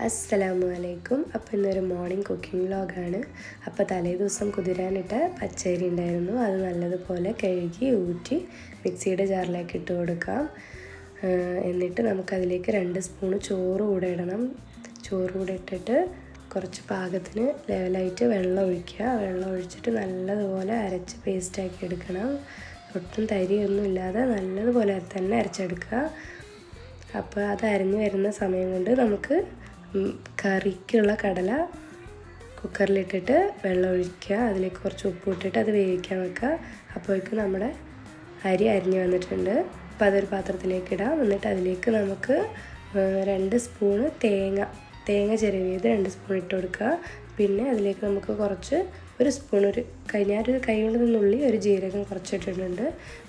അസ്സലാമു അപ്പോൾ ഇന്നൊരു മോർണിംഗ് കുക്കിംഗ് വ്ലോഗാണ്. അപ്പോൾ തലേ ദിവസം കുതിരാനിട്ട പച്ചരി ഉണ്ടായിരുന്നു. അത് നല്ലതുപോലെ കഴുകി ഊറ്റി മിക്സിയുടെ ജാറിലേക്ക് ഇട്ട് കൊടുക്കാം. എന്നിട്ട് നമുക്കതിലേക്ക് 2 സ്പൂണ് ചോറ് കൂടെ ഇടണം. ചോറ് കൂടെ ഇട്ടിട്ട് കുറച്ച് പാകത്തിന് ലെവലായിട്ട് വെള്ളം ഒഴിക്കുക. വെള്ളം ഒഴിച്ചിട്ട് നല്ലതുപോലെ അരച്ച് പേസ്റ്റാക്കി എടുക്കണം. ഒട്ടും തരിയൊന്നും ഇല്ലാതെ നല്ലതുപോലെ തന്നെ അരച്ചെടുക്കുക. അപ്പോൾ അത് അരിഞ്ഞ് വരുന്ന സമയം കൊണ്ട് നമുക്ക് കറിക്കുള്ള കടല കുക്കറിലിട്ടിട്ട് വെള്ളം ഒഴിക്കുക. അതിലേക്ക് കുറച്ച് ഉപ്പ് ഇട്ടിട്ട് അത് വേവിക്കാൻ വെക്കുക. അപ്പോഴേക്കും നമ്മുടെ അരി അരിഞ്ഞ് വന്നിട്ടുണ്ട്. അപ്പോൾ അതൊരു പാത്രത്തിലേക്ക് ഇടാം. എന്നിട്ട് അതിലേക്ക് നമുക്ക് 2 സ്പൂണ് തേങ്ങ ചിരവിയത് 2 സ്പൂൺ ഇട്ട് കൊടുക്കുക. പിന്നെ അതിലേക്ക് നമുക്ക് കുറച്ച് ഒരു സ്പൂൺ ഞാനൊരു കൈ കൊണ്ട് നുള്ളി ഒരു ജീരകം കുറച്ചിട്ടിട്ടുണ്ട്.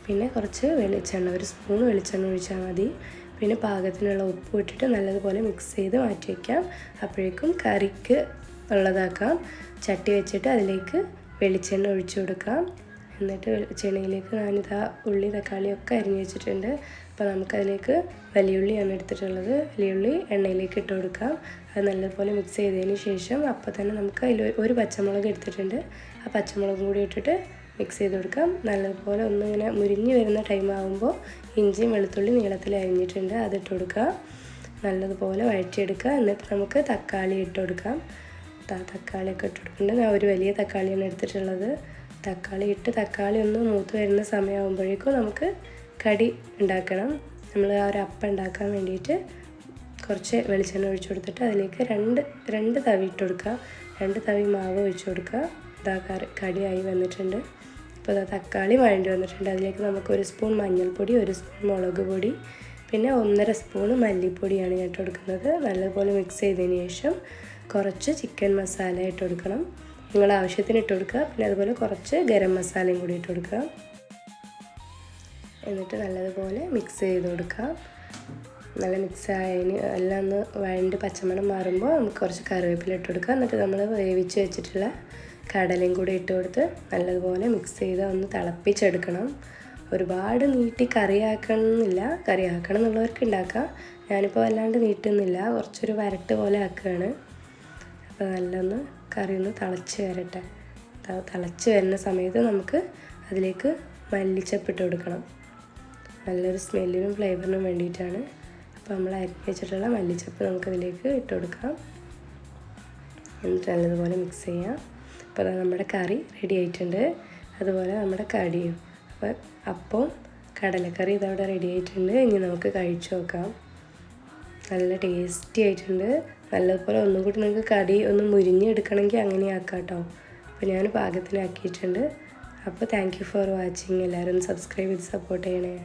പിന്നെ കുറച്ച് വെളിച്ചെണ്ണ, 1 സ്പൂൺ വെളിച്ചെണ്ണ ഒഴിച്ചാൽ മതി. പിന്നെ പാകത്തിനുള്ള ഉപ്പ് ഇട്ടിട്ട് നല്ലതുപോലെ മിക്സ് ചെയ്ത് മാറ്റി വയ്ക്കാം. അപ്പോഴേക്കും കറിക്ക് ഉള്ളതാക്കാം. ചട്ടി വെച്ചിട്ട് അതിലേക്ക് വെളിച്ചെണ്ണ ഒഴിച്ചു കൊടുക്കാം. എന്നിട്ട് വെളിച്ചെണ്ണയിലേക്ക് ഞാനിതാ ഉള്ളി തക്കാളിയൊക്കെ അരിഞ്ഞ് വെച്ചിട്ടുണ്ട്. അപ്പോൾ നമുക്കതിലേക്ക് വലിയുള്ളിയാണ് എടുത്തിട്ടുള്ളത്. വലിയുള്ളി എണ്ണയിലേക്ക് ഇട്ട് കൊടുക്കാം. അത് നല്ലതുപോലെ മിക്സ് ചെയ്തതിന് ശേഷം അപ്പോൾ തന്നെ നമുക്ക് അതിൽ ഒരു പച്ചമുളക് എടുത്തിട്ടുണ്ട്. ആ പച്ചമുളകും കൂടി ഇട്ടിട്ട് മിക്സ് ചെയ്ത് കൊടുക്കാം. നല്ലതുപോലെ ഒന്നിങ്ങനെ മുരിഞ്ഞ് വരുന്ന ടൈം ആകുമ്പോൾ ഇഞ്ചിയും വെളുത്തുള്ളി നീളത്തിൽ അരിഞ്ഞിട്ടുണ്ട്, അതിട്ട് കൊടുക്കുക. നല്ലതുപോലെ വഴറ്റിയെടുക്കുക. എന്നിട്ട് നമുക്ക് തക്കാളി ഇട്ട് കൊടുക്കാം. തക്കാളിയൊക്കെ ഇട്ട് കൊടുക്കുന്നുണ്ട്. ഞാൻ ഒരു വലിയ തക്കാളിയാണ് എടുത്തിട്ടുള്ളത്. തക്കാളി ഒന്ന് മൂത്ത് വരുന്ന സമയമാകുമ്പോഴേക്കും നമുക്ക് കടി ഉണ്ടാക്കണം. നമ്മൾ ആ ഒരു അപ്പം ഉണ്ടാക്കാൻ വേണ്ടിയിട്ട് കുറച്ച് വെളിച്ചെണ്ണ ഒഴിച്ചു കൊടുത്തിട്ട് അതിലേക്ക് രണ്ട് തവി ഇട്ട് കൊടുക്കുക. 2 തവി മാവ് ഒഴിച്ചു കൊടുക്കുക. കടിയായി വന്നിട്ടുണ്ട്. അപ്പോൾ തക്കാളി വഴണ്ടി വന്നിട്ടുണ്ട്. അതിലേക്ക് നമുക്ക് 1 സ്പൂൺ മഞ്ഞൾപ്പൊടി, 1 സ്പൂൺ മുളക് പൊടി, പിന്നെ 1.5 സ്പൂൺ മല്ലിപ്പൊടിയാണ് ഞാൻ ഇട്ട് കൊടുക്കുന്നത്. നല്ലപോലെ മിക്സ് ചെയ്തതിന് ശേഷം കുറച്ച് ചിക്കൻ മസാല ഇട്ട് കൊടുക്കണം. നിങ്ങളുടെ ആവശ്യത്തിന് ഇട്ട് കൊടുക്കുക. പിന്നെ അതുപോലെ കുറച്ച് ഗരം മസാലയും കൂടി ഇട്ട് കൊടുക്കുക. എന്നിട്ട് നല്ലതുപോലെ മിക്സ് ചെയ്ത് കൊടുക്കുക. നല്ല മിക്സ് ആയതിന് എല്ലാം ഒന്ന് വഴണ്ട് പച്ചമണം മാറുമ്പോൾ നമുക്ക് കുറച്ച് കറിവേപ്പില ഇട്ട് കൊടുക്കുക. എന്നിട്ട് നമ്മൾ വേവിച്ച് വെച്ചിട്ടുള്ള കടലയും കൂടി ഇട്ട് കൊടുത്ത് നല്ലതുപോലെ മിക്സ് ചെയ്ത് ഒന്ന് തിളപ്പിച്ചെടുക്കണം. ഒരുപാട് നീട്ടി കറിയാക്കണം എന്നുള്ളവർക്ക് ഉണ്ടാക്കാം. ഞാനിപ്പോൾ വല്ലാണ്ട് നീട്ടുന്നില്ല, കുറച്ചൊരു വരട്ട് പോലെ ആക്കുകയാണ്. അപ്പോൾ നല്ലൊന്ന് കറി ഒന്ന് തിളച്ച് വരട്ടെ. തിളച്ച് വരുന്ന സമയത്ത് നമുക്ക് അതിലേക്ക് മല്ലിച്ചപ്പ് ഇട്ട് കൊടുക്കണം. നല്ലൊരു സ്മെല്ലിനും ഫ്ലേവറിനും വേണ്ടിയിട്ടാണ്. അപ്പോൾ നമ്മൾ അരിഞ്ഞ് വെച്ചിട്ടുള്ള മല്ലിച്ചപ്പ് നമുക്കതിലേക്ക് ഇട്ട് കൊടുക്കാം. എന്നിട്ട് നല്ലതുപോലെ മിക്സ് ചെയ്യാം. അപ്പോൾ നമ്മുടെ കറി റെഡി ആയിട്ടുണ്ട്. അതുപോലെ നമ്മുടെ കടിയും. അപ്പോൾ കടലക്കറി ഇതവിടെ റെഡി ആയിട്ടുണ്ട്. ഇനി നമുക്ക് കഴിച്ചു നോക്കാം. നല്ല ടേസ്റ്റി ആയിട്ടുണ്ട്. നല്ലതുപോലെ ഒന്നും കൂടി നിങ്ങൾക്ക് കടി ഒന്ന് മുരിഞ്ഞെടുക്കണമെങ്കിൽ അങ്ങനെ ആക്കാം കേട്ടോ. അപ്പോൾ ഞാൻ പാകത്തിനാക്കിയിട്ടുണ്ട്. അപ്പോൾ താങ്ക് യു ഫോർ വാച്ചിങ്. എല്ലാവരും സബ്സ്ക്രൈബ് ചെയ്ത് സപ്പോർട്ട് ചെയ്യണേ.